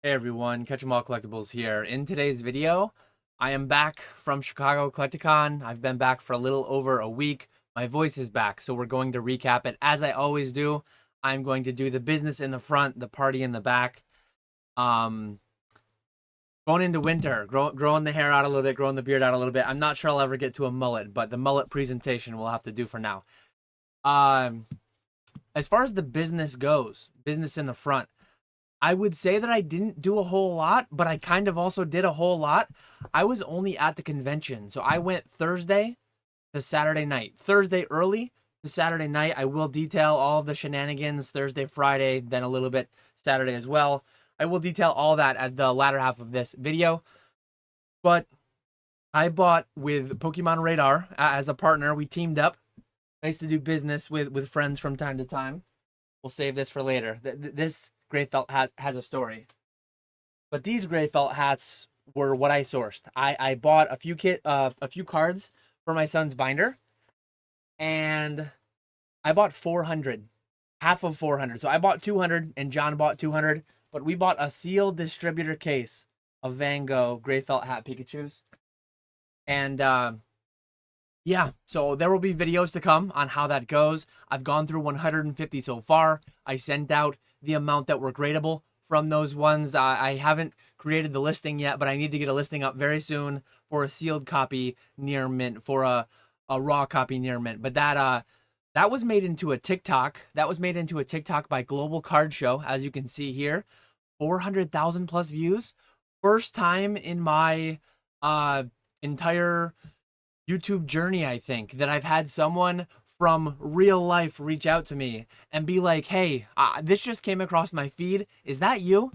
Hey everyone, Catch 'em All Collectibles here. In today's video, I am back from Chicago Collecticon. I've been back for a little over a week. My voice is back, so we're going to recap it. As I always do, I'm going to do the business in the front, the party in the back. Um, Going into winter, growing the hair out a little bit, growing the beard out a little bit. I'm not sure I'll ever get to a mullet, but the mullet presentation we'll have to do for now. Um, as far as the business goes, business in the front, I would say that I didn't do a whole lot, but I kind of also did a whole lot. I was only at the convention. So I went Thursday to Saturday night. Thursday early to Saturday night. I will detail all of the shenanigans Thursday, Friday, then a little bit Saturday as well. I will detail all that at the latter half of this video. But I bought with Pokemon Radar as a partner. We teamed up. Nice to do business with friends from time to time. We'll save this for later. This gray felt has a story. But these gray felt hats were what I sourced. I bought a few cards for my son's binder, and I bought 400, half of 400. So I bought 200, and John bought 200. But we bought a sealed distributor case of Van Gogh gray felt hat Pikachu's, and yeah, so there will be videos to come on how that goes. I've gone through 150 so far. I sent out the amount that were gradable from those ones. I haven't created the listing yet, but I need to get a listing up very soon for a sealed copy near mint, for a raw copy near mint. But that was made into a TikTok. That was made into a TikTok by Global Card Show, as you can see here. 400,000 plus views. First time in my entire YouTube journey, I think, that I've had someone from real life reach out to me and be like, hey, this just came across my feed. Is that you?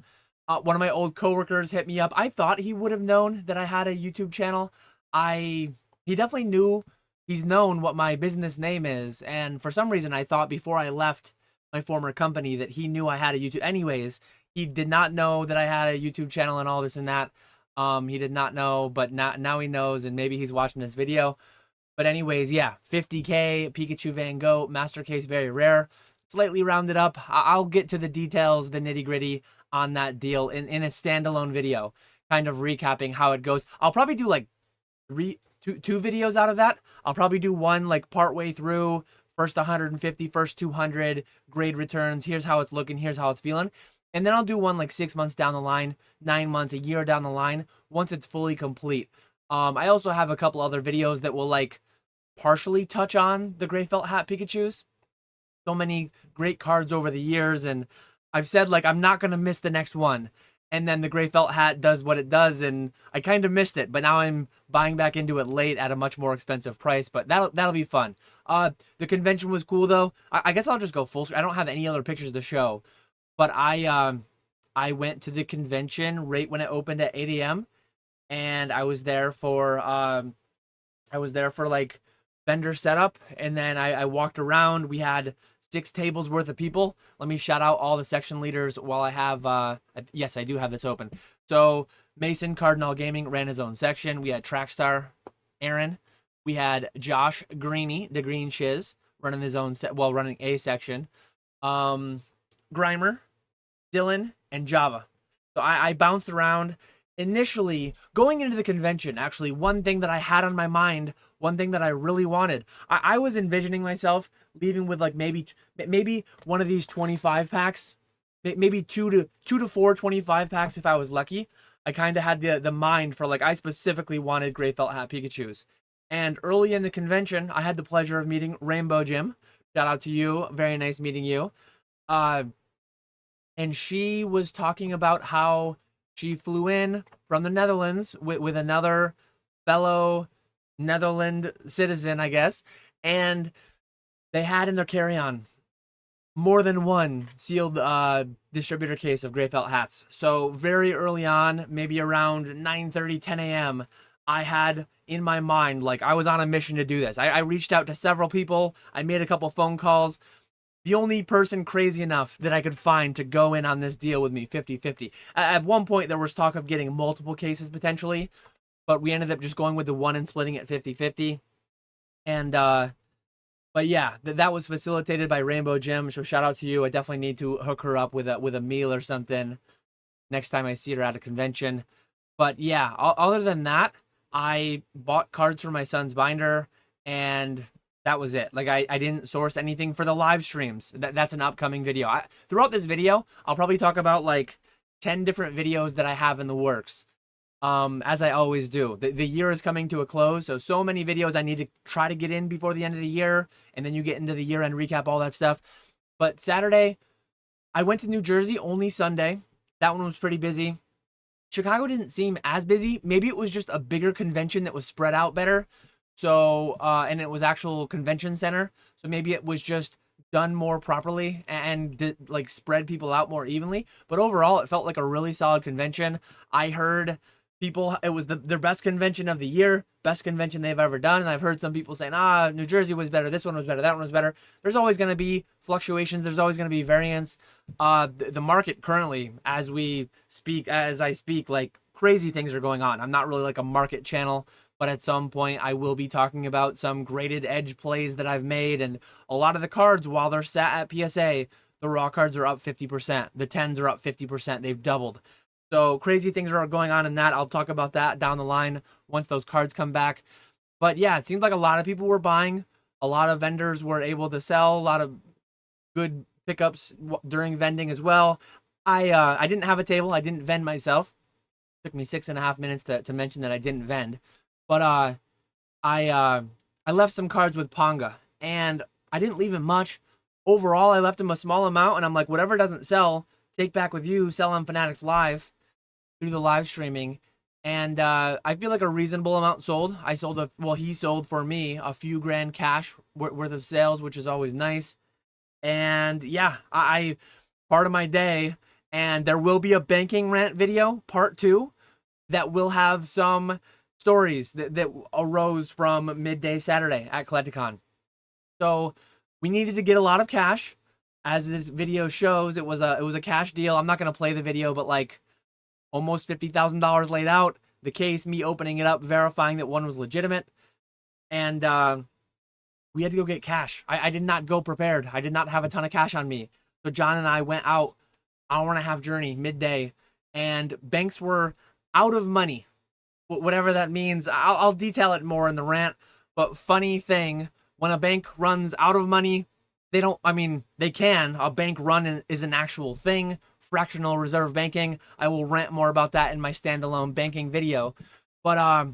One of my old coworkers hit me up. I thought he would have known that I had a YouTube channel. He definitely knew. He's known what my business name is. And for some reason, I thought before I left my former company that he knew I had a YouTube. Anyways, he did not know that I had a YouTube channel and all this and that. He did not know, but now he knows, and maybe he's watching this video. But anyways, yeah, 50K, Pikachu Van Gogh, Master Case, very rare. Slightly rounded up. I'll get to the details, the nitty gritty on that deal in a standalone video, kind of recapping how it goes. I'll probably do like two videos out of that. I'll probably do one like partway through, first 150, first 200, grade returns. Here's how it's looking, here's how it's feeling. And then I'll do one like 6 months down the line, 9 months, a year down the line, once it's fully complete. I also have a couple other videos that will like partially touch on the gray felt hat Pikachu's. So many great cards over the years, and I've said like I'm not gonna miss the next one. And then the gray felt hat does what it does, and I kind of missed it, but now I'm buying back into it late at a much more expensive price. But that'll be fun. The convention was cool though. I guess I'll just go full screen. I don't have any other pictures to show. But I went to the convention right when it opened at 8 a.m. and I was there for like vendor setup, and then I walked around. We had 6 tables worth of people. Let me shout out all the section leaders while I have yes, I do have this open. So Mason Cardinal Gaming ran his own section. We had Trackstar Aaron. We had Josh Greeny, the Green Shiz, running his own running a section. Grimer, Dylan, and Java. So I bounced around. Initially, going into the convention, actually, one thing that I had on my mind, one thing that I really wanted, I was envisioning myself leaving with like maybe one of these 25 packs, maybe two to four 25 packs if I was lucky. I kind of had the mind for like, I specifically wanted gray felt hat Pikachu's. And early in the convention, I had the pleasure of meeting Rainbow Jim. Shout out to you. Very nice meeting you. And she was talking about how she flew in from the Netherlands with another fellow Netherlands citizen, I guess. And they had in their carry-on more than one sealed distributor case of gray felt hats. So very early on, maybe around 9:30, 10 a.m., I had in my mind, like I was on a mission to do this. I reached out to several people. I made a couple phone calls. The only person crazy enough that I could find to go in on this deal with me 50-50. At one point, there was talk of getting multiple cases potentially, but we ended up just going with the one and splitting it 50-50. And, but yeah, that was facilitated by Rainbow Jim, so shout out to you. I definitely need to hook her up with a meal or something. next time I see her at a convention. But yeah, other than that, I bought cards for my son's binder, and that was it. Like I didn't source anything for the live streams. That's an upcoming video. Throughout this video, I'll probably talk about like 10 different videos that I have in the works. As I always do. The year is coming to a close, so many videos I need to try to get in before the end of the year, and then you get into the year-end recap, all that stuff. But Saturday, I went to New Jersey only Sunday. That one was pretty busy. Chicago didn't seem as busy. Maybe it was just a bigger convention that was spread out better. So, and it was actual convention center. So maybe it was just done more properly and did, like, spread people out more evenly. But overall, it felt like a really solid convention. I heard people, it was their best convention of the year, best convention they've ever done. And I've heard some people saying, New Jersey was better, this one was better, that one was better. There's always going to be fluctuations. There's always going to be variance. The market currently, as I speak, like, crazy things are going on. I'm not really like a market channel, but at some point I will be talking about some graded edge plays that I've made. And a lot of the cards, while they're sat at PSA, the raw cards are up 50%. The 10s are up 50%. They've doubled. So crazy things are going on in that. I'll talk about that down the line once those cards come back. But yeah, it seemed like a lot of people were buying. A lot of vendors were able to sell. A lot of good pickups during vending as well. I didn't have a table. I didn't vend myself. It took me 6.5 minutes to mention that I didn't vend. But I left some cards with Ponga, and I didn't leave him much. Overall, I left him a small amount, and I'm like, whatever doesn't sell, take back with you, sell on Fanatics Live through the live streaming. And I feel like a reasonable amount sold. He sold for me a few grand cash worth of sales, which is always nice. And yeah, I part of my day, and there will be a banking rant video, part 2, that will have some stories that arose from midday Saturday at Collecticon. So we needed to get a lot of cash. As this video shows, it was a cash deal. I'm not going to play the video, but like almost $50,000 laid out. The case, me opening it up, verifying that one was legitimate. And we had to go get cash. I did not go prepared. I did not have a ton of cash on me. So John and I went out, hour-and-a-half journey, midday, and banks were out of money. Whatever that means, I'll detail it more in the rant. But funny thing, when a bank runs out of money, they can. A bank run is an actual thing. Fractional reserve banking. I will rant more about that in my standalone banking video. But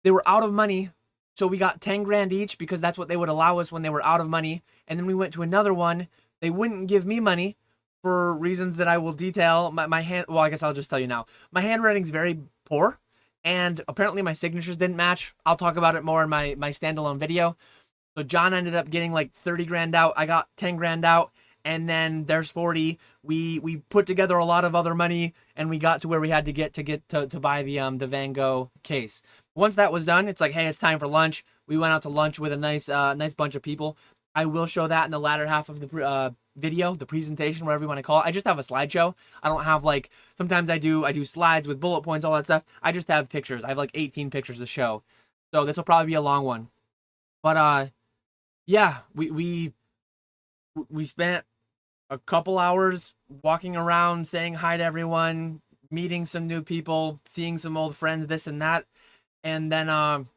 they were out of money, so we got 10 grand each because that's what they would allow us when they were out of money. And then we went to another one. They wouldn't give me money for reasons that I will detail. Well, I guess I'll just tell you now. My handwriting's very poor, and apparently my signatures didn't match. I'll talk about it more in my standalone video. So John ended up getting like 30 grand out. I got 10 grand out, and then there's 40. We put together a lot of other money, and we got to where we had to get to buy the Van Gogh case. Once that was done, it's like, hey, it's time for lunch. We went out to lunch with a nice bunch of people. I will show that in the latter half of the video, the presentation, whatever you want to call it. I just have a slideshow. I don't have, like, sometimes I do slides with bullet points, all that stuff. I just have pictures. I have like 18 pictures to show. So this will probably be a long one. But yeah, we spent a couple hours walking around, saying hi to everyone, meeting some new people, seeing some old friends, this and that. And then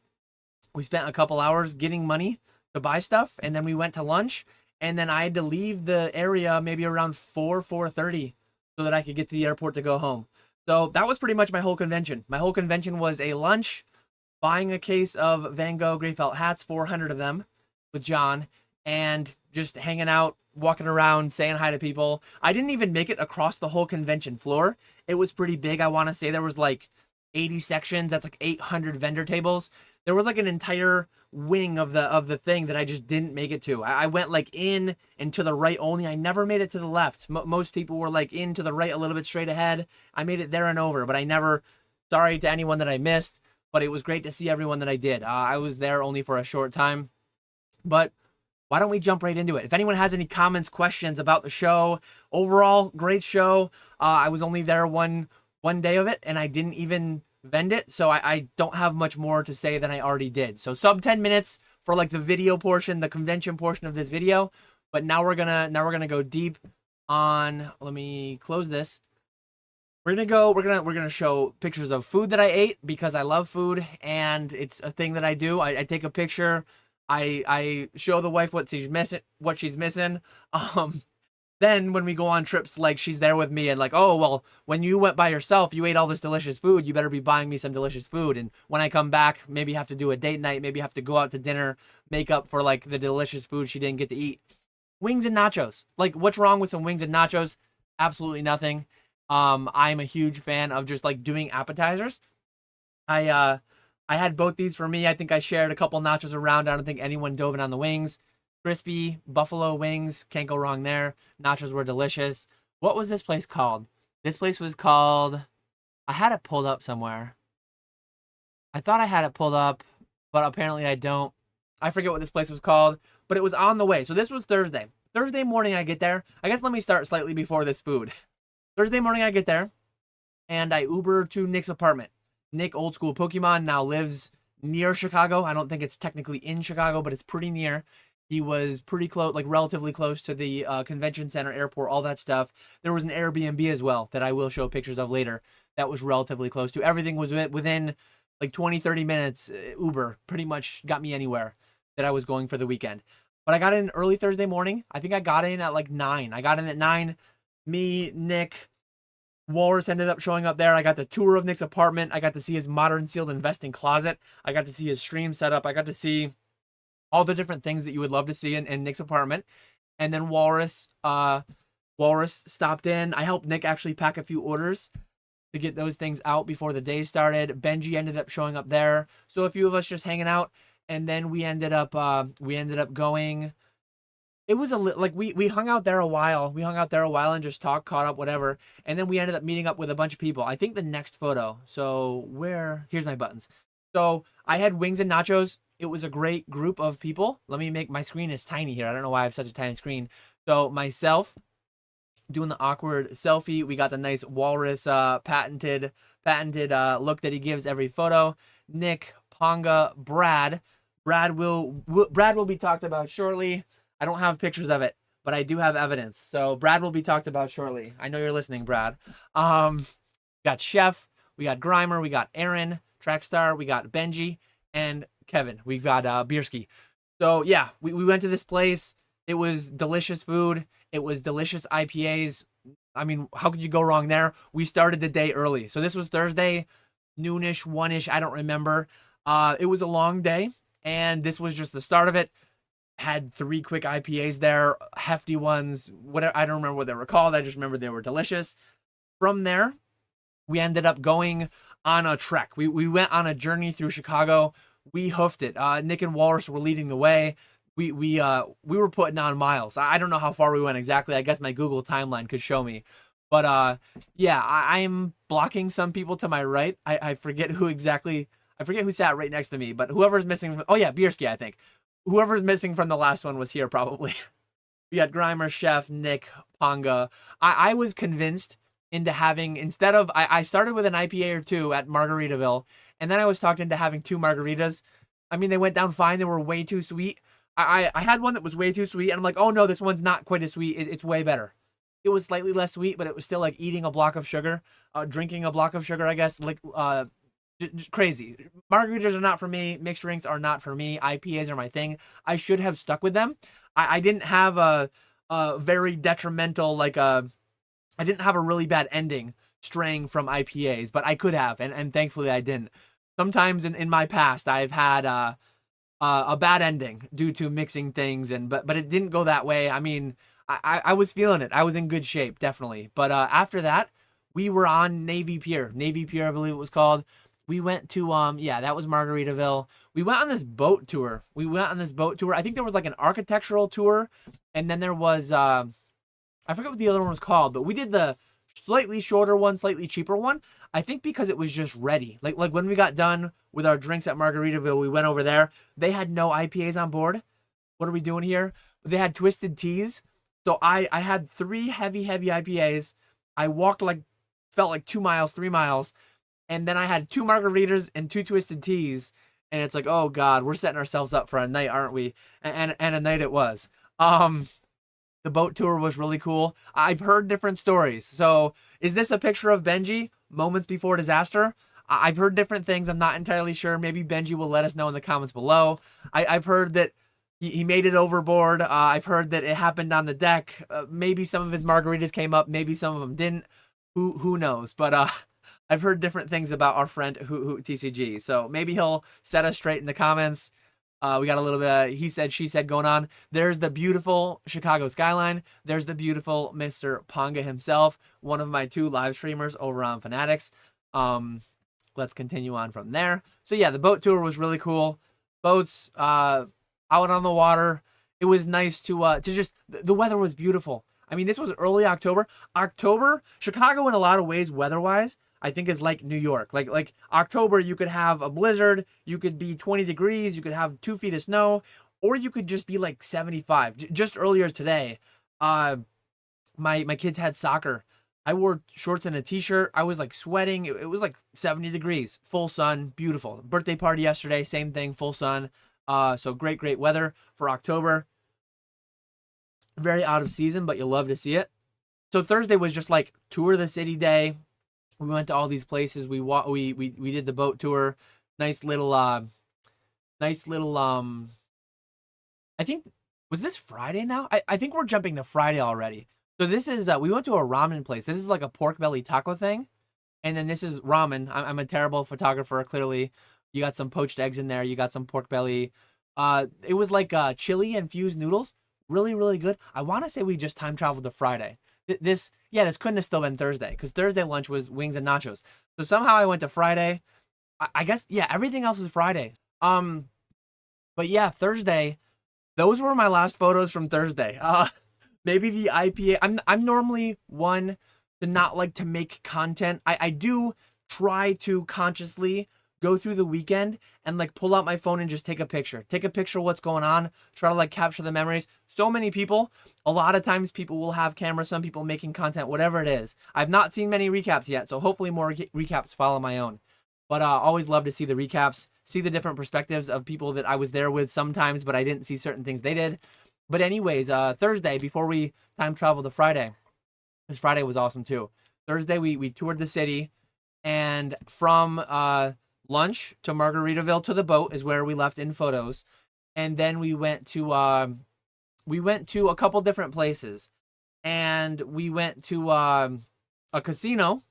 we spent a couple hours getting money to buy stuff, and then we went to lunch, and then I had to leave the area maybe around 4:30 so that I could get to the airport to go home. So that was pretty much my whole convention. My whole convention was a lunch, buying a case of Van Gogh gray felt hats, 400 of them, with John, and just hanging out, walking around, saying hi to people. I didn't even make it across the whole convention floor. It was pretty big. I want to say there was like 80 sections. That's like 800 vendor tables. There was like an entire wing of the thing that I just didn't make it to. I went like in and to the right only. I never made it to the left. Most people were like in to the right a little bit straight ahead. I made it there and over, but I never, sorry to anyone that I missed, but it was great to see everyone that I did. I was there only for a short time, but why don't we jump right into it? If anyone has any comments, questions about the show, overall, great show. I was only there one day of it, and I didn't even vend it, so I don't have much more to say than I already did. So sub 10 minutes for like the video portion, the convention portion of this video. But now we're gonna go deep on. Let me close this. We're gonna show pictures of food that I ate because I love food and it's a thing that I do. I take a picture, I show the wife what she's missing. Um, then when we go on trips, like she's there with me and like, oh well, when you went by yourself, you ate all this delicious food. You better be buying me some delicious food. And when I come back, maybe have to do a date night, maybe have to go out to dinner, make up for like the delicious food she didn't get to eat. Wings and nachos. Like, what's wrong with some wings and nachos? Absolutely nothing. I'm a huge fan of just like doing appetizers. I uh I had both these for me. I think I shared a couple nachos around. I don't think anyone dove in on the wings. Crispy buffalo wings, can't go wrong there. Nachos were delicious. What was this place called? This place was called, I had it pulled up somewhere. I thought I had it pulled up, but apparently I don't. I forget what this place was called, but it was on the way. So this was Thursday. Thursday morning I get there. I guess let me start slightly before this food. Thursday morning I get there and I Uber to Nick's apartment. Nick, old school Pokemon, now lives near Chicago. I don't think it's technically in Chicago, but it's pretty near. He was pretty close, like relatively close to the convention center, airport, all that stuff. There was an Airbnb as well that I will show pictures of later that was relatively close to. Everything was within like 20, 30 minutes. Uber pretty much got me anywhere that I was going for the weekend. But I got in early Thursday morning. I think I got in at like 9. I got in at 9. Me, Nick, Walrus ended up showing up there. I got the tour of Nick's apartment. I got to see his modern sealed investing closet. I got to see his stream setup. I got to see all the different things that you would love to see in Nick's apartment. And then Walrus stopped in. I helped Nick actually pack a few orders to get those things out before the day started. Benji ended up showing up there. So a few of us just hanging out. And then we ended up going. It was like we hung out there a while. We hung out there a while and just talked, caught up, whatever. And then we ended up meeting up with a bunch of people. I think the next photo. So here's my buttons. So I had wings and nachos. It was a great group of people. Let me make, my screen is tiny here. I don't know why I have such a tiny screen. So myself doing the awkward selfie. We got the nice Walrus patented look that he gives every photo. Nick, Ponga, Brad. Brad will be talked about shortly. I don't have pictures of it, but I do have evidence. So Brad will be talked about shortly. I know you're listening, Brad. We got Chef, we got Grimer, we got Aaron, Trackstar, we got Benji, and Kevin. We got Bierski. So yeah, we went to this place. It was delicious food. It was delicious IPAs. I mean, how could you go wrong there? We started the day early. So this was Thursday, noonish, 1-ish, I don't remember. It was a long day, and this was just the start of it. Had 3 quick IPAs there, hefty ones, whatever. I don't remember what they were called. I just remember they were delicious. From there, we ended up going on a trek. We went on a journey through Chicago. We hoofed it. Nick and Walrus were leading the way. We were putting on miles. I don't know how far we went exactly. I guess my Google timeline could show me. But yeah, I'm blocking some people to my right. I forget who exactly. I forget who sat right next to me. But whoever's missing. Oh yeah, Bierski, I think. Whoever's missing from the last one was here probably. We had Grimer, Chef, Nick, Ponga. I was convinced into having, instead of, I started with an IPA or 2 at Margaritaville, and then I was talked into having 2 margaritas. I mean, they went down fine. They were way too sweet. I had one that was way too sweet, and I'm like, oh no, this one's not quite as sweet. It's way better. It was slightly less sweet, but it was still like eating a block of sugar, drinking a block of sugar, I guess. Like, just crazy. Margaritas are not for me. Mixed drinks are not for me. IPAs are my thing. I should have stuck with them. I didn't have a very detrimental, like I didn't have a really bad ending straying from IPAs, but I could have, and thankfully I didn't. Sometimes in my past, I've had a bad ending due to mixing things, but it didn't go that way. I mean, I was feeling it. I was in good shape, definitely. But after that, we were on Navy Pier. Navy Pier, I believe it was called. We went to, yeah, that was Margaritaville. We went on this boat tour. I think there was like an architectural tour, and then there was, I forget what the other one was called, but we did the slightly shorter one, slightly cheaper one. I think because it was just ready. Like when we got done with our drinks at Margaritaville, we went over there. They had no IPAs on board. What are we doing here? They had twisted teas. So I had 3 heavy IPAs. I walked felt like 2 miles, 3 miles. And then I had 2 margaritas and 2 twisted teas. And it's like, oh God, we're setting ourselves up for a night, aren't we? And a night it was. The boat tour was really cool. I've heard different stories. So is this a picture of Benji moments before disaster? I've heard different things. I'm not entirely sure. Maybe Benji will let us know in the comments below. I've heard that he made it overboard. I've heard that it happened on the deck. Maybe some of his margaritas came up. Maybe some of them didn't. Who knows? But I've heard different things about our friend who TCG. So maybe he'll set us straight in the comments. We got a little bit of he said, she said going on. There's the beautiful Chicago skyline. There's the beautiful Mr. Ponga himself, one of my 2 live streamers over on Fanatics. Let's continue on from there. So yeah, the boat tour was really cool. Boats out on the water. It was nice to just, the weather was beautiful. I mean, this was early October. Chicago in a lot of ways weather-wise, I think is like New York. Like October, you could have a blizzard, you could be 20 degrees, you could have 2 feet of snow, or you could just be like 75. Just earlier today, my kids had soccer. I wore shorts and a t-shirt. I was like sweating. It was like 70 degrees, full sun, beautiful. Birthday party yesterday, same thing, full sun. So great weather for October. Very out of season, but you'll love to see it. So Thursday was just like tour the city day. We went to all these places. We did the boat tour. Nice little I think, was this Friday now? I think we're jumping to Friday already. So this is we went to a ramen place. This is like a pork belly taco thing. And then this is ramen. I'm a terrible photographer, clearly. You got some poached eggs in there. You got some pork belly. It was like chili infused noodles. Really good. I want to say we just time traveled to Friday. This couldn't have still been Thursday, because Thursday lunch was wings and nachos. So somehow I went to Friday. I guess, yeah, everything else is Friday. But yeah, Thursday, those were my last photos from Thursday. Maybe the IPA. I'm normally one to not like to make content. I do try to consciously go through the weekend and like pull out my phone and just take a picture of what's going on, try to like capture the memories. So many people, a lot of times people will have cameras, some people making content, whatever it is. I've not seen many recaps yet, so hopefully more recaps follow my own. But always love to see the recaps, see the different perspectives of people that I was there with sometimes, but I didn't see certain things they did. But anyways, Thursday, before we time travel to Friday, because Friday was awesome too. Thursday, we toured the city, and from lunch to Margaritaville to the boat is where we left in photos. And then we went to a couple different places, and we went to a casino.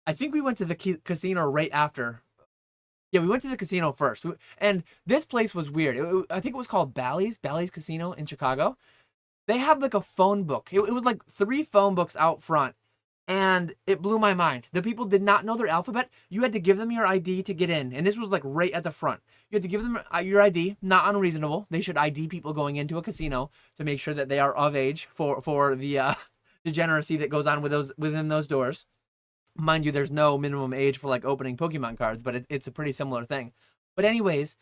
I think we went to the casino right after. Yeah, we went to the casino first. And this place was weird. I think it was called Bally's Casino in Chicago. They had like a phone book. It was like 3 phone books out front. And it blew my mind. The people did not know their alphabet. You had to give them your ID to get in. And this was like right at the front. You had to give them your ID. Not unreasonable. They should ID people going into a casino to make sure that they are of age for the degeneracy that goes on within those doors. Mind you, there's no minimum age for like opening Pokemon cards, but it's a pretty similar thing. But anyways,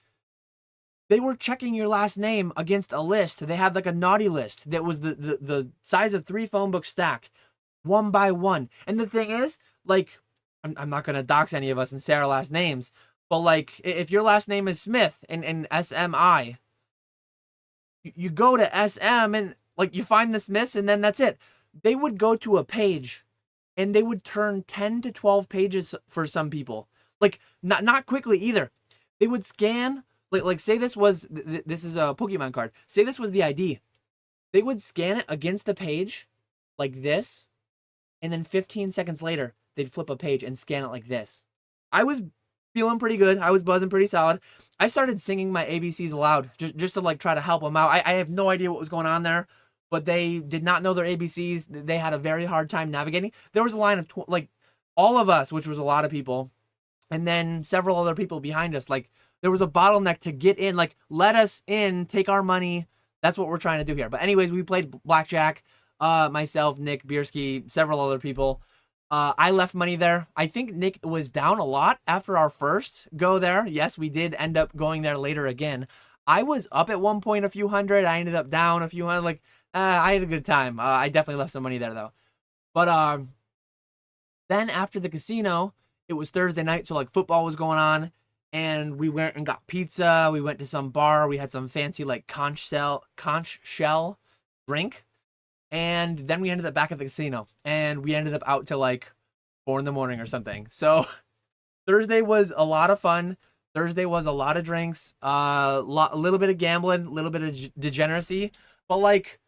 they were checking your last name against a list. They had like a naughty list that was the size of 3 phone books stacked, one by one. And the thing is, like, I'm not gonna dox any of us and say our last names, but like, if your last name is Smith and SMI, you go to SM and like you find the Smiths, and then that's it. They would go to a page, and they would turn 10 to 12 pages for some people. Like, not quickly either. They would scan, like say this is a Pokemon card. Say this was the ID. They would scan it against the page like this, and then 15 seconds later, they'd flip a page and scan it like this. I was feeling pretty good. I was buzzing pretty solid. I started singing my ABCs aloud just to like try to help them out. I have no idea what was going on there, but they did not know their ABCs. They had a very hard time navigating. There was a line of like all of us, which was a lot of people, and then several other people behind us. Like there was a bottleneck to get in. Like, let us in, take our money. That's what we're trying to do here. But anyways, we played blackjack. Myself, Nick, Bierski, several other people. I left money there. I think Nick was down a lot after our first go there. Yes, we did end up going there later again. I was up at one point a few hundred. I ended up down a few hundred. Like, I had a good time. I definitely left some money there though. But then after the casino, it was Thursday night, so like football was going on, and we went and got pizza. We went to some bar. We had some fancy like conch shell drink. And then we ended up back at the casino, and we ended up out till like 4 in the morning or something. So Thursday was a lot of fun. Thursday was a lot of drinks, a little bit of gambling, a little bit of degeneracy. But like,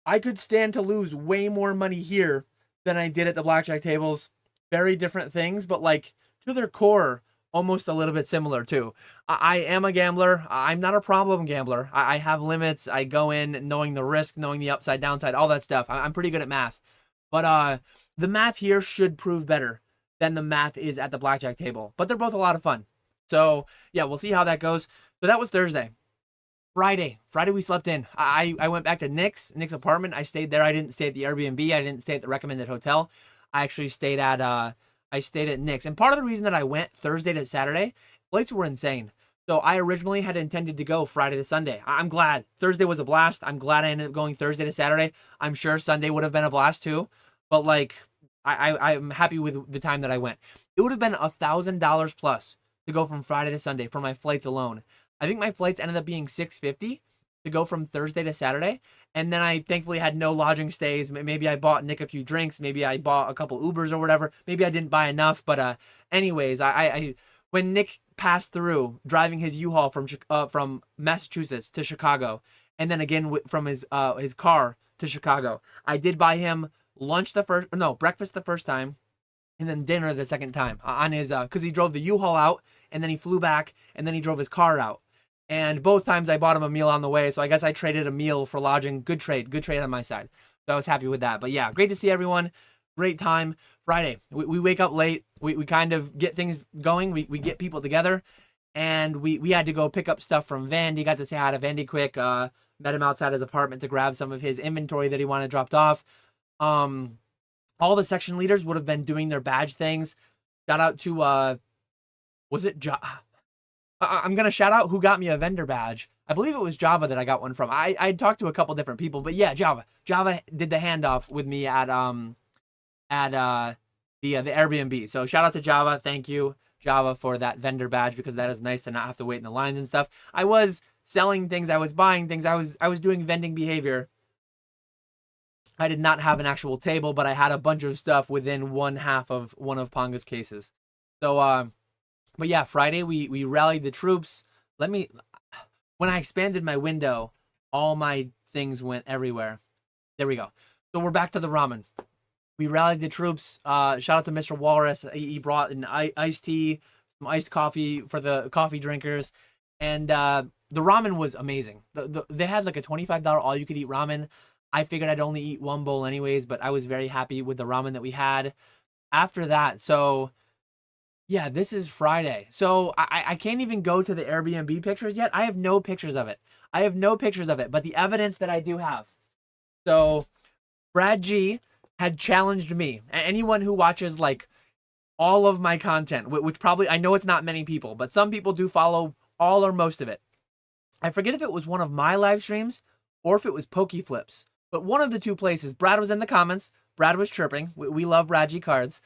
I could stand to lose way more money here than I did at the blackjack tables. Very different things, but like to their core, almost a little bit similar too. I am a gambler. I'm not a problem gambler. I have limits. I go in knowing the risk, knowing the upside, downside, all that stuff. I'm pretty good at math. But the math here should prove better than the math is at the blackjack table. But they're both a lot of fun. So yeah, we'll see how that goes. So that was Thursday. Friday we slept in. I went back to Nick's apartment. I stayed there. I didn't stay at the Airbnb. I didn't stay at the recommended hotel. I actually stayed at Nick's. And part of the reason that I went Thursday to Saturday, flights were insane. So I originally had intended to go Friday to Sunday. I'm glad. Thursday was a blast. I'm glad I ended up going Thursday to Saturday. I'm sure Sunday would have been a blast too. But like, I'm happy with the time that I went. It would have been $1,000 plus to go from Friday to Sunday for my flights alone. I think my flights ended up being $650 to go from Thursday to Saturday. And then I thankfully had no lodging stays. Maybe I bought Nick a few drinks. Maybe I bought a couple Ubers or whatever. Maybe I didn't buy enough. But anyways, I when Nick passed through driving his U-Haul from Massachusetts to Chicago, and then again from his car to Chicago, I did buy him breakfast the first time, and then dinner the second time on his because he drove the U-Haul out, and then he flew back, and then he drove his car out. And both times I bought him a meal on the way, so I guess I traded a meal for lodging. Good trade on my side. So I was happy with that. But yeah, great to see everyone. Great time. Friday, we wake up late. We kind of get things going. We get people together, and we had to go pick up stuff from Vending. Got to say hi to Vending quick. Met him outside his apartment to grab some of his inventory that he wanted dropped off. All the section leaders would have been doing their badge things. Shout out to was it I'm gonna shout out who got me a vendor badge. I believe it was Java that I got one from. I talked to a couple different people, but yeah, Java did the handoff with me at the Airbnb. So shout out to Java. Thank you, Java, for that vendor badge, because that is nice to not have to wait in the lines and stuff. I was selling things, I was buying things, I was doing vending behavior. I did not have an actual table, but I had a bunch of stuff within one half of one of Ponga's cases. So but yeah, Friday we rallied the troops. When I expanded my window, all my things went everywhere. There we go. So we're back to the ramen. We rallied the troops. Shout out to Mr. Walrus. He brought an iced tea, some iced coffee for the coffee drinkers. And the ramen was amazing. They had like a $25 all-you-could-eat ramen. I figured I'd only eat one bowl anyways, but I was very happy with the ramen that we had after that. So yeah, this is Friday. So I can't even go to the Airbnb pictures yet. I have no pictures of it. But the evidence that I do have. So Brad G had challenged me. Anyone who watches like all of my content, which probably, I know it's not many people, but some people do follow all or most of it. I forget if it was one of my live streams or if it was Pokey Flips, but one of the two places. Brad was in the comments. Brad was chirping. We love Brad G cards.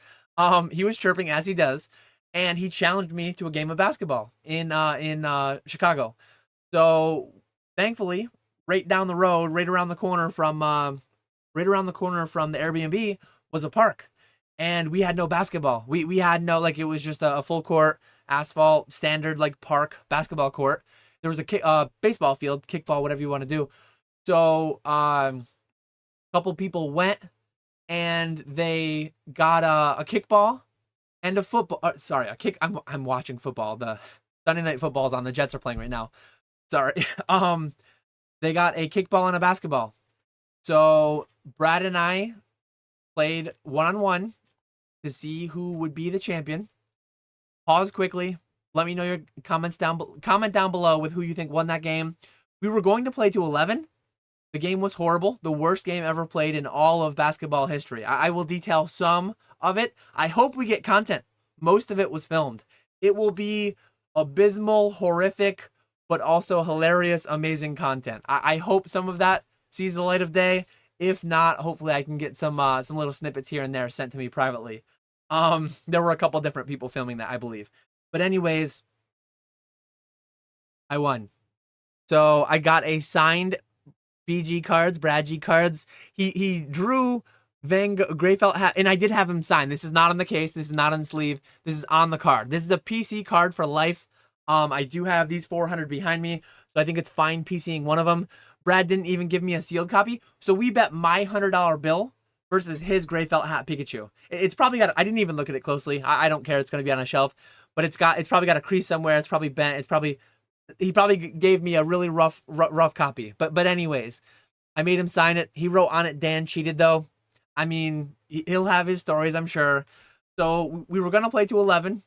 He was chirping as he does, and he challenged me to a game of basketball in Chicago. So thankfully, right down the road, right around the corner from the Airbnb was a park, and we had no basketball. We had no, like, it was just a full court asphalt standard like park basketball court. There was a baseball field, kickball, whatever you want to do. So a couple people went and they got a kickball and a football. I'm watching football. The Sunday Night Football's on. The Jets are playing right now. Sorry. They got a kickball and a basketball. So Brad and I played one-on-one to see who would be the champion. Pause quickly. Let me know your comments comment down below with who you think won that game. We were going to play to 11. The game was horrible. The worst game ever played in all of basketball history. I will detail some of it. I hope we get content. Most of it was filmed. It will be abysmal, horrific, but also hilarious, amazing content. I hope some of that sees the light of day. If not, hopefully I can get some little snippets here and there sent to me privately. There were a couple different people filming that, I believe. But anyways, I won. So I got a signed BG cards, Brad G cards. He drew Greyfelt hat, and I did have him sign. This is not on the case. This is not on the sleeve. This is on the card. This is a PC card for life. I do have these 400 behind me, so I think it's fine PCing one of them. Brad didn't even give me a sealed copy, so we bet my $100 bill versus his Greyfelt hat Pikachu. It's probably got, I didn't even look at it closely. I don't care. It's going to be on a shelf, but it's probably got a crease somewhere. It's probably bent. He probably gave me a really rough copy. But anyways, I made him sign it. He wrote on it, Dan cheated though. I mean, he'll have his stories, I'm sure. So we were going to play to 11.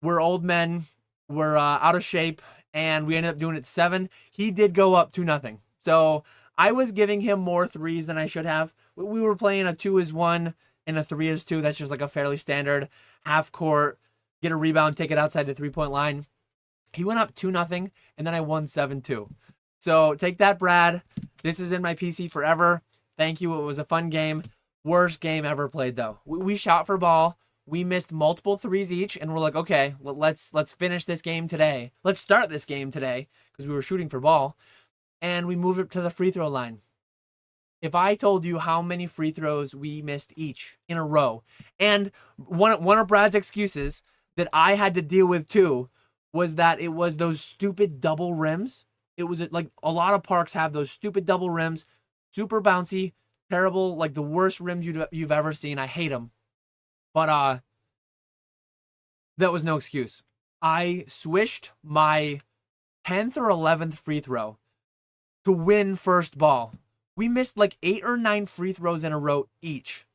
We're old men. We're out of shape. And we ended up doing it 7. He did go up 2-0. So I was giving him more threes than I should have. We were playing a 2-1 and a 3-2. That's just like a fairly standard half court, get a rebound, take it outside the 3-point line. He went up 2-0, and then I won 7-2. So take that, Brad. This is in my PC forever. Thank you. It was a fun game. Worst game ever played, though. We shot for ball. We missed multiple threes each, and we're like, okay, let's finish this game today. Let's start this game today, because we were shooting for ball. And we moved it to the free throw line. If I told you how many free throws we missed each in a row, and one of Brad's excuses that I had to deal with too was that it was those stupid double rims. It was like a lot of parks have those stupid double rims, super bouncy, terrible, like the worst rims you've ever seen. I hate them. But that was no excuse. I swished my 10th or 11th free throw to win first ball. We missed like 8 or 9 free throws in a row each.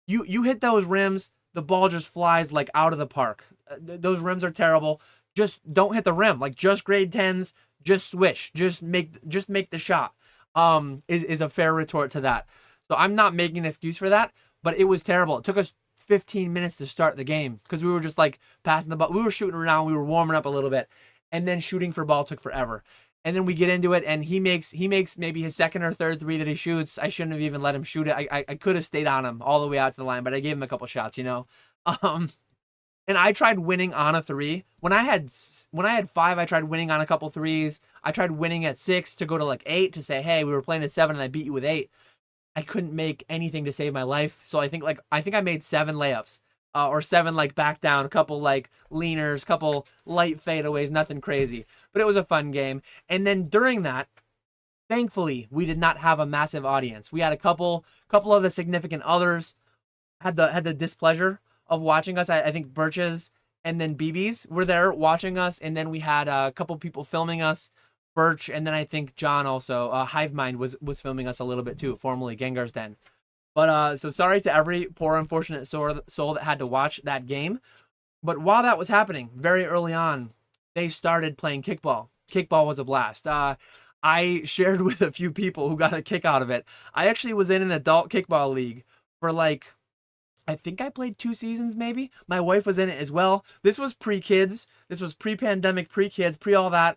You hit those rims, the ball just flies like out of the park. Those rims are terrible. Just don't hit the rim. Like just grade 10s, just swish, just make the shot. Is a fair retort to that. So I'm not making an excuse for that, but it was terrible. It took us 15 minutes to start the game because we were just like passing the ball. We were shooting around, we were warming up a little bit, and then shooting for ball took forever. And then we get into it, and he makes maybe his second or third three that he shoots. I shouldn't have even let him shoot it. I could have stayed on him all the way out to the line, but I gave him a couple shots, you know. And I tried winning on a 3. When I had 5, I tried winning on a couple threes. I tried winning at 6 to go to like 8 to say, hey, we were playing at 7 and I beat you with 8. I couldn't make anything to save my life, so I think I made 7 layups. Or 7 like back down, a couple like leaners, couple light fadeaways, nothing crazy. But it was a fun game. And then during that, thankfully, we did not have a massive audience. We had a couple of the significant others had the displeasure of watching us. I think Birch's and then BB's were there watching us, and then we had a couple people filming us. Birch, and then I think John also. Hive Mind was filming us a little bit too, formerly Gengar's Den. But so sorry to every poor unfortunate soul that had to watch that game. But while that was happening, very early on, they started playing kickball. Kickball was a blast. I shared with a few people who got a kick out of it. I actually was in an adult kickball league for like, I think I played 2 seasons maybe. My wife was in it as well. This was pre-kids. This was pre-pandemic, pre-kids, pre-all that.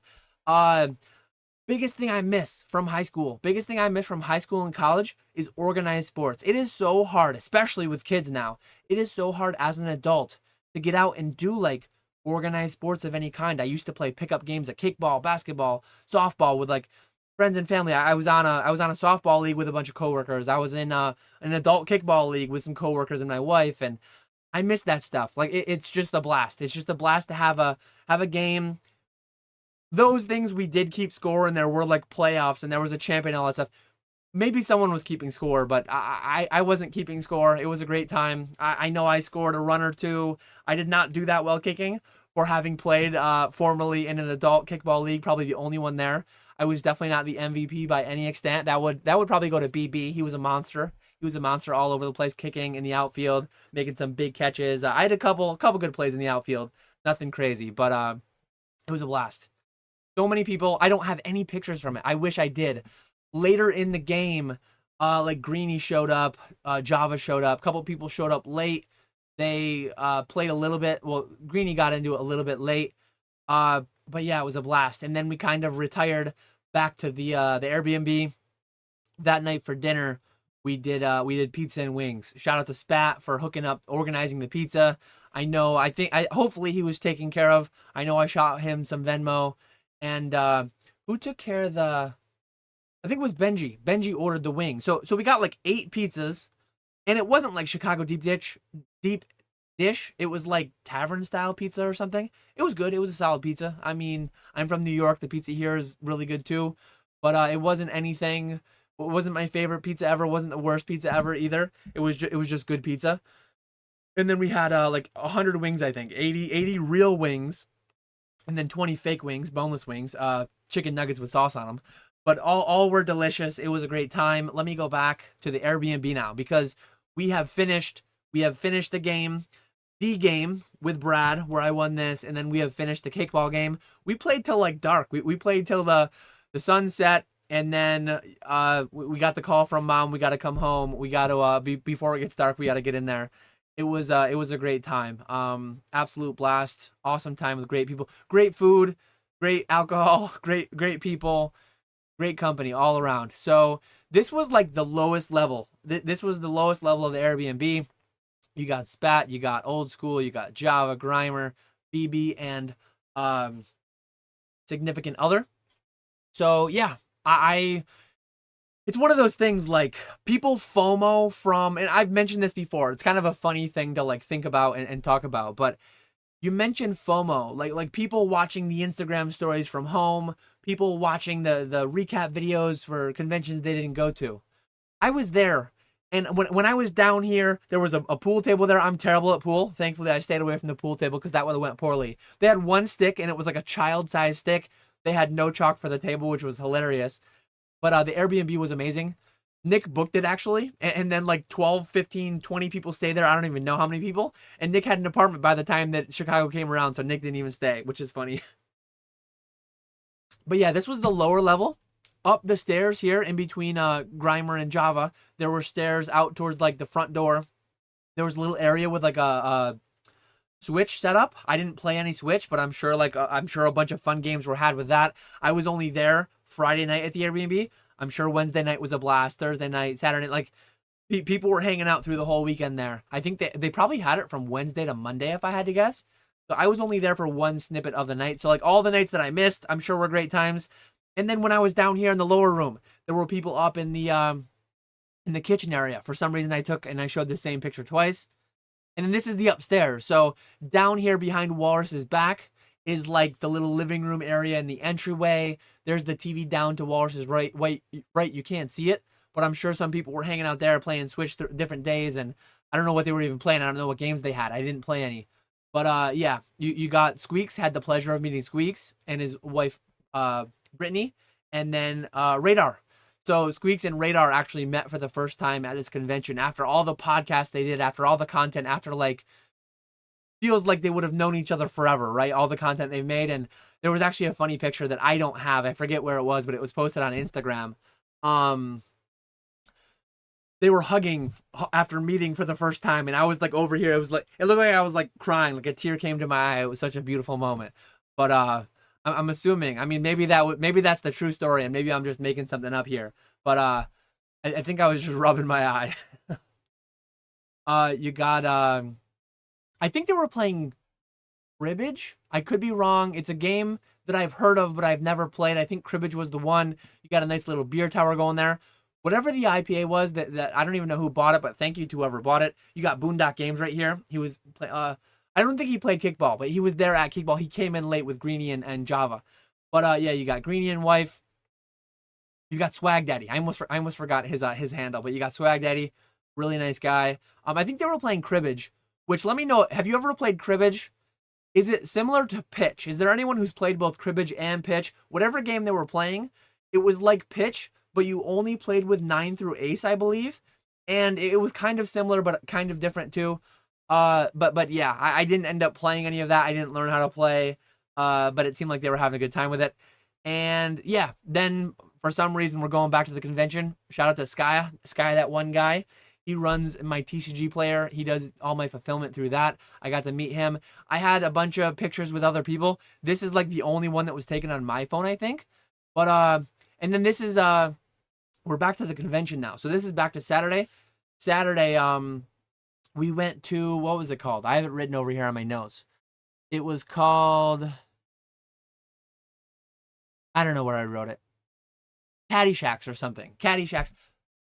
Biggest thing I miss from high school and college is organized sports. It is so hard, especially with kids now. It is so hard as an adult to get out and do like organized sports of any kind. I used to play pickup games at kickball, basketball, softball with like friends and family. I was on a softball league with a bunch of coworkers. I was in an adult kickball league with some coworkers and my wife, and I miss that stuff. Like it's just a blast. It's just a blast to have a game. Those things we did keep score, and there were like playoffs, and there was a champion and all that stuff. Maybe someone was keeping score, but I wasn't keeping score. It was a great time. I know I scored a run or 2. I did not do that well kicking for having played formerly in an adult kickball league, probably the only one there. I was definitely not the MVP by any extent. That would probably go to BB. He was a monster. He was a monster all over the place, kicking in the outfield, making some big catches. I had a couple good plays in the outfield. Nothing crazy, but it was a blast. So many people. I don't have any pictures from it. I wish I did. Later in the game, like Greeny showed up, Java showed up, a couple people showed up late. They played a little bit. Well, Greeny got into it a little bit late. But yeah, it was a blast. And then we kind of retired back to the Airbnb. That night for dinner, we did pizza and wings. Shout out to Spat for hooking up, organizing the pizza. Hopefully he was taken care of. I know I shot him some Venmo. And who took care of the I think it was Benji. Benji ordered the wing. So we got like 8 pizzas, and it wasn't like Chicago deep dish. It was like tavern style pizza or something. It was good. It was a solid pizza. I mean, I'm from New York. The pizza here is really good too, but it wasn't anything. It wasn't my favorite pizza ever. It wasn't the worst pizza ever either. It was just good pizza. And then we had like 100 wings, I think, 80 real wings, and then 20 fake wings, boneless wings, chicken nuggets with sauce on them. But all were delicious. It was a great time. Let me go back to the Airbnb now because we have finished the game with Brad where I won this, and then we have finished the kickball game. We played till like dark. We played till the sun set, and then we got the call from mom. We got to come home. We got to before it gets dark. We got to get in there. It was a great time. Absolute blast. Awesome time with great people. Great food, great alcohol, great people, great company all around. So this was like the lowest level. This was the lowest level of the Airbnb. You got Spat, you got Old School, you got Java, Grimer, BB, and Significant Other. So yeah, it's one of those things like people FOMO from, and I've mentioned this before. It's kind of a funny thing to like think about and talk about, but you mentioned FOMO, like people watching the Instagram stories from home, people watching the recap videos for conventions they didn't go to. I was there. And when I was down here, there was a pool table there. I'm terrible at pool. Thankfully, I stayed away from the pool table because that would have went poorly. They had one stick, and it was like a child-sized stick. They had no chalk for the table, which was hilarious. But the Airbnb was amazing. Nick booked it, actually. And then like 12, 15, 20 people stayed there. I don't even know how many people. And Nick had an apartment by the time that Chicago came around, so Nick didn't even stay, which is funny. But yeah, this was the lower level. Up the stairs here in between Grimer and Java, there were stairs out towards like the front door. There was a little area with like a Switch set up. I didn't play any Switch, but I'm sure a bunch of fun games were had with that. I was only there Friday night at the Airbnb. I'm sure Wednesday night was a blast. Thursday night, Saturday, like people were hanging out through the whole weekend there. I think they probably had it from Wednesday to Monday if I had to guess. So I was only there for one snippet of the night. So like all the nights that I missed, I'm sure were great times. And then when I was down here in the lower room, there were people up in the kitchen area. For some reason, I took and I showed the same picture twice. And then this is the upstairs. So down here behind Walrus's back is like the little living room area in the entryway. There's the TV down to Walrus's right. You can't see it, but I'm sure some people were hanging out there playing Switch different days. And I don't know what they were even playing. I don't know what games they had. I didn't play any. But yeah, you got Squeaks. Had the pleasure of meeting Squeaks and his wife, Brittany, and then Radar. So Squeaks and Radar actually met for the first time at this convention after all the podcasts they did, after all the content, after like feels like they would have known each other forever, right? All the content they've made. And there was actually a funny picture that I don't have. I forget where it was, but it was posted on Instagram. They were hugging after meeting for the first time, and I was like over here. It was like, it looked like I was like crying, like a tear came to my eye. It was such a beautiful moment. But I'm assuming. I mean, maybe that's the true story, and maybe I'm just making something up here. But I think I was just rubbing my eye. You got I think they were playing cribbage. I could be wrong. It's a game that I've heard of, but I've never played. I think cribbage was the one. You got a nice little beer tower going there. Whatever the IPA was, that I don't even know who bought it, but thank you to whoever bought it. You got Boondock Games right here. He was I don't think he played Kickball, but he was there at Kickball. He came in late with Greenie and Java. But yeah, you got Greenie and wife. You got Swag Daddy. I almost forgot his handle, but you got Swag Daddy, really nice guy. I think they were playing cribbage, which let me know. Have you ever played cribbage? Is it similar to pitch? Is there anyone who's played both cribbage and pitch? Whatever game they were playing, it was like pitch, but you only played with 9 through ace, I believe, and it was kind of similar, but kind of different too. But yeah, I didn't end up playing any of that. I didn't learn how to play. But it seemed like they were having a good time with it. And yeah, then for some reason we're going back to the convention. Shout out to Sky, that one guy. He runs my TCG player. He does all my fulfillment through that. I got to meet him. I had a bunch of pictures with other people. This is like the only one that was taken on my phone, I think. But and then this is we're back to the convention now. So this is back to Saturday. We went to, what was it called? I have it written over here on my notes. It was called, I don't know where I wrote it. Caddyshack's or something. Caddyshack's.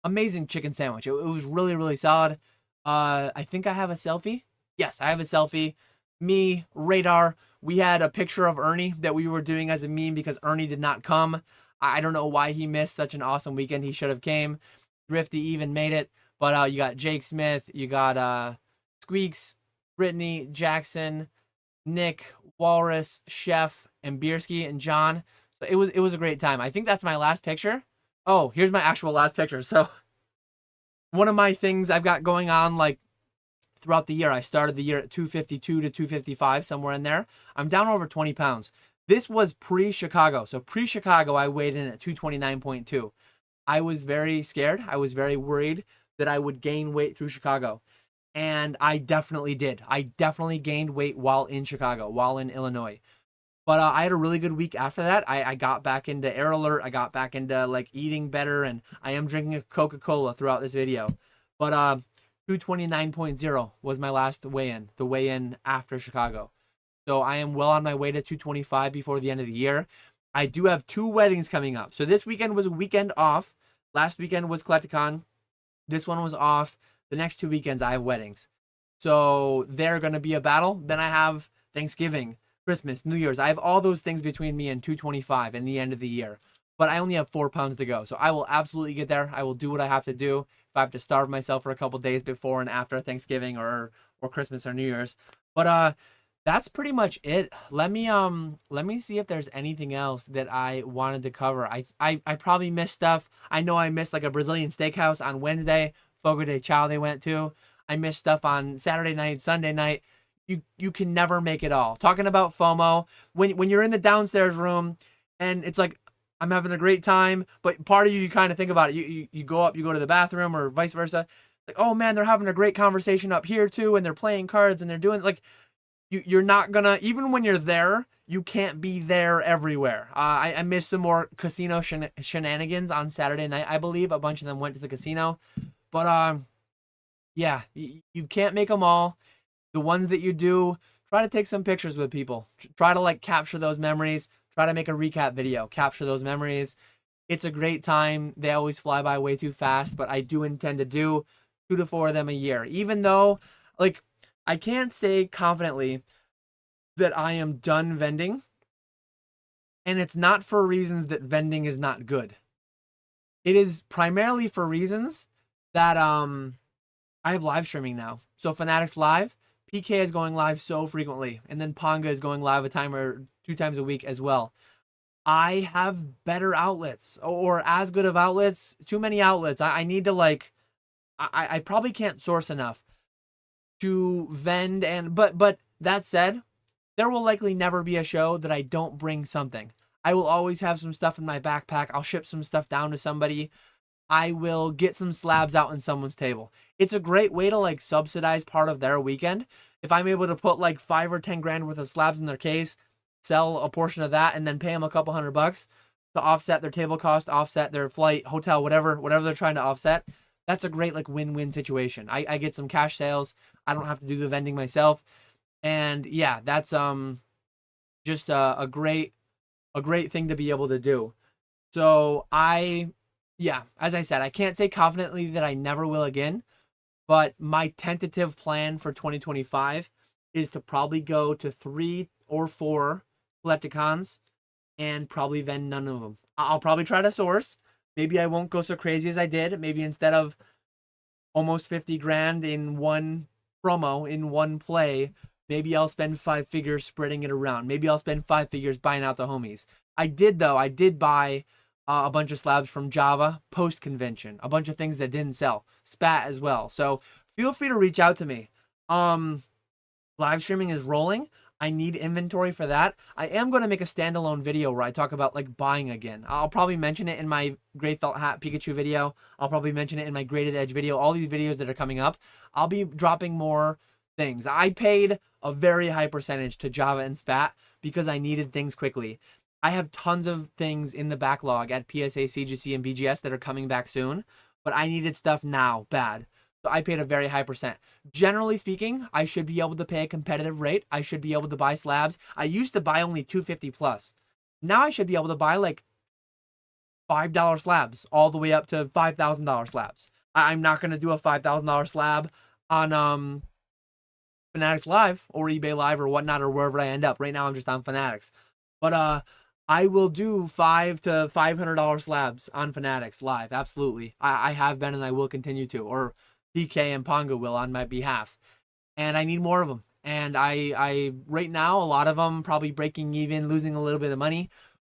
Amazing chicken sandwich. It was really, really solid. I think I have a selfie. Yes, I have a selfie. Me, Radar. We had a picture of Ernie that we were doing as a meme because Ernie did not come. I don't know why he missed such an awesome weekend. He should have came. Thrifty even made it. But you got Jake Smith. You got Squeaks, Brittany, Jackson, Nick, Walrus, Chef, and Bierski and John. So it was a great time. I think that's my last picture. Oh, here's my actual last picture. So one of my things I've got going on like throughout the year, I started the year at 252 to 255, somewhere in there. I'm down over 20 pounds. This was pre-Chicago. So pre-Chicago, I weighed in at 229.2. I was very scared. I was very worried that I would gain weight through Chicago. And I definitely did. I definitely gained weight while in Chicago, while in Illinois. But I had a really good week after that. I got back into Air Alert. I got back into like eating better, and I am drinking a Coca-Cola throughout this video. But 229.0 was my last weigh-in, the weigh-in after Chicago. So I am well on my way to 225 before the end of the year. I do have 2 weddings coming up. So this weekend was a weekend off. Last weekend was Collecticon. This one was off. The next 2 weekends I have weddings. So they're going to be a battle. Then I have Thanksgiving, Christmas, New Year's. I have all those things between me and 225 and the end of the year. But I only have 4 pounds to go. So I will absolutely get there. I will do what I have to do. If I have to starve myself for a couple days before and after Thanksgiving or Christmas or New Year's. But that's pretty much it. Let me see if there's anything else that I wanted to cover. I probably missed stuff. I know I missed like a Brazilian steakhouse on Wednesday. Fogo de Chao they went to. I missed stuff on Saturday night, Sunday night. You can never make it all. Talking about FOMO, when you're in the downstairs room and it's like I'm having a great time, but part of you kind of think about it. You go up, you go to the bathroom or vice versa. Like, oh man, they're having a great conversation up here too, and they're playing cards and they're doing like you're not gonna, even when you're there, you can't be there everywhere. I missed some more casino shenanigans on Saturday night. I believe a bunch of them went to the casino, but yeah, you can't make them all. The ones that you do, try to take some pictures with people. Try to like capture those memories. Try to make a recap video. Capture those memories. It's a great time. They always fly by way too fast, but I do intend to do 2 to 4 of them a year. Even though, like, I can't say confidently that I am done vending. And it's not for reasons that vending is not good. It is primarily for reasons that I have live streaming now. So Fanatics Live, PK is going live so frequently, and then Ponga is going live a time or 2 times a week as well. I have better outlets, or as good of outlets, too many outlets. I need to like, I probably can't source enough to vend, and but that said, there will likely never be a show that I don't bring something. I will always have some stuff in my backpack. I'll ship some stuff down to somebody. I will get some slabs out on someone's table. It's a great way to like subsidize part of their weekend. If I'm able to put like 5 or 10 grand worth of slabs in their case, sell a portion of that, and then pay them a couple $100 to offset their table cost, offset their flight, hotel, whatever they're trying to offset. That's a great like win-win situation. I get some cash sales. I don't have to do the vending myself. And yeah, that's just a great thing to be able to do. So yeah, as I said, I can't say confidently that I never will again, but my tentative plan for 2025 is to probably go to 3 or 4 Collecticons and probably vend none of them. I'll probably try to source. Maybe I won't go so crazy as I did. Maybe instead of almost 50 grand in one promo, in one play, maybe I'll spend 5 figures spreading it around. Maybe I'll spend 5 figures buying out the homies. I did buy a bunch of slabs from Java post-convention, a bunch of things that didn't sell, spat as well. So feel free to reach out to me. Live streaming is rolling. I need inventory for that. I am going to make a standalone video where I talk about like buying again. I'll probably mention it in my Gray Felt Hat Pikachu video. I'll probably mention it in my Graded Edge video. All these videos that are coming up, I'll be dropping more things. I paid a very high percentage to Java and Spat because I needed things quickly. I have tons of things in the backlog at PSA, CGC, and BGS that are coming back soon, but I needed stuff now, bad. So I paid a very high percent. Generally speaking, I should be able to pay a competitive rate. I should be able to buy slabs. I used to buy only 250 plus. Now I should be able to buy like $5 slabs all the way up to $5,000 slabs. I'm not going to do a $5,000 slab on Fanatics Live or eBay Live or whatnot or wherever I end up. Right now I'm just on Fanatics. But I will do $500 to $500 slabs on Fanatics Live. Absolutely. I have been and I will continue to. Or PK and Ponga will on my behalf. And I need more of them. And I right now, a lot of them probably breaking even, losing a little bit of money.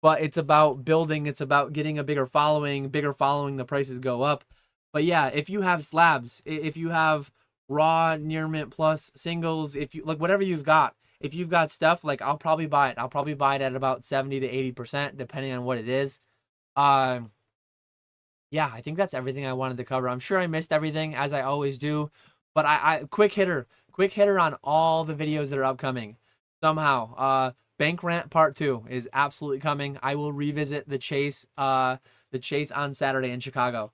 But it's about building. It's about getting a bigger following. Bigger following, the prices go up. But yeah, if you have slabs, if you have raw, near mint plus singles, if you like whatever you've got, if you've got stuff, like I'll probably buy it. I'll probably buy it at about 70 to 80%, depending on what it is. Yeah, I think that's everything I wanted to cover. I'm sure I missed everything, as I always do. But I quick hitter on all the videos that are upcoming. Somehow, Bank Rant Part 2 is absolutely coming. I will revisit the chase on Saturday in Chicago.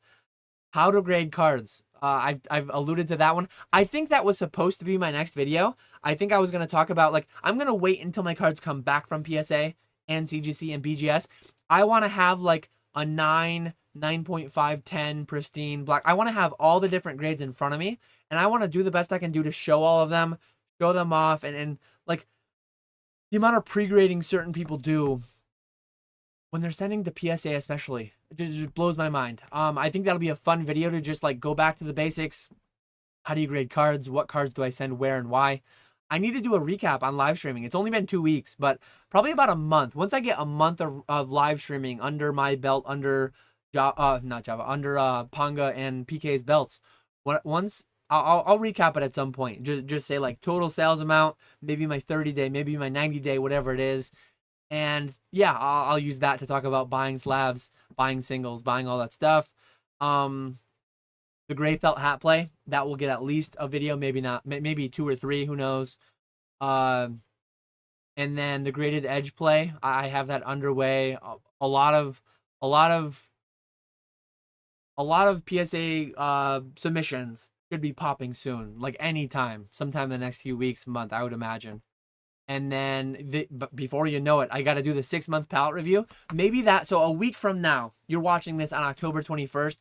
How to grade cards. I've alluded to that one. I think that was supposed to be my next video. I think I was going to talk about, like, I'm going to wait until my cards come back from PSA and CGC and BGS. I want to have, like, a 9, 9.5, 10 pristine black. I want to have all the different grades in front of me, and I want to do the best I can do to show all of them, show them off, and like, the amount of pre-grading certain people do when they're sending to PSA especially, it just blows my mind. I think that'll be a fun video to just like go back to the basics. How do you grade cards? What cards do I send where and why? I need to do a recap on live streaming. It's only been 2 weeks, but probably about a month. Once I get a month of live streaming under my belt, under under Ponga and PK's belts, once I'll recap it at some point. Just say like total sales amount, maybe my 30-day, maybe my 90-day, whatever it is. And yeah, I'll use that to talk about buying slabs, buying singles, buying all that stuff. The gray felt hat play, that will get at least a video, maybe not, maybe 2 or 3, who knows. And then the graded edge play, I have that underway. A lot of PSA submissions should be popping soon, like anytime, sometime in the next few weeks, month, I would imagine. And then before you know it, I got to do the 6-month palette review. Maybe that, so a week from now, you're watching this on October 21st,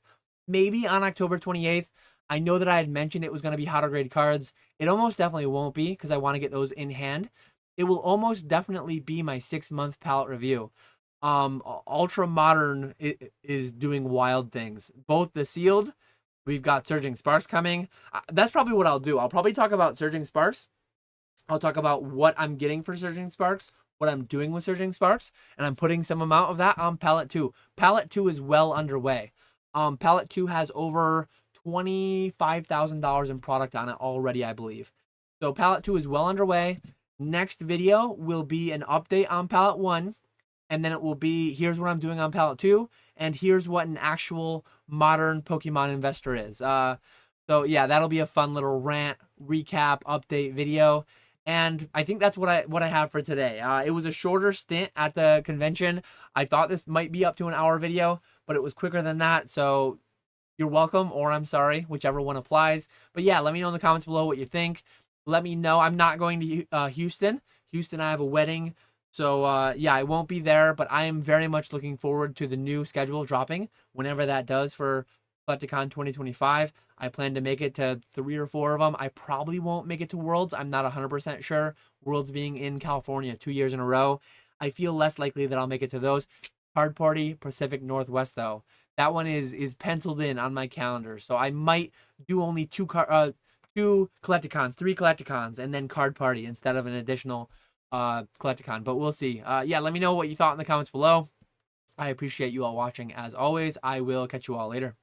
maybe on October 28th. I know that I had mentioned it was going to be how to grade cards. It almost definitely won't be, because I want to get those in hand. It will almost definitely be my 6-month palette review. Ultra Modern is doing wild things. Both the sealed, we've got Surging Sparks coming. That's probably what I'll do. I'll probably talk about Surging Sparks. I'll talk about what I'm getting for Surging Sparks, what I'm doing with Surging Sparks, and I'm putting some amount of that on Palette 2. Palette 2 is well underway. Palette 2 has over $25,000 in product on it already, I believe. So Palette 2 is well underway. Next video will be an update on Palette 1, and then it will be, here's what I'm doing on Palette 2, and here's what an actual modern Pokemon investor is. So yeah, that'll be a fun little rant, recap, update video. And I think that's what I have for today. It was a shorter stint at the convention. I thought this might be up to an hour video, but it was quicker than that. So you're welcome, or I'm sorry, whichever one applies. But yeah, let me know in the comments below what you think. Let me know. I'm not going to Houston. Houston, I have a wedding. So yeah, I won't be there, but I am very much looking forward to the new schedule dropping whenever that does for Collecticon 2025. I plan to make it to 3 or 4 of them. I probably won't make it to Worlds. I'm not 100% sure. Worlds being in California 2 years in a row. I feel less likely that I'll make it to those. Card Party Pacific Northwest, though. That one is penciled in on my calendar. So I might do only 2 Collecticons, 3 Collecticons, and then Card Party instead of an additional Collecticon. But we'll see. Yeah, let me know what you thought in the comments below. I appreciate you all watching as always. I will catch you all later.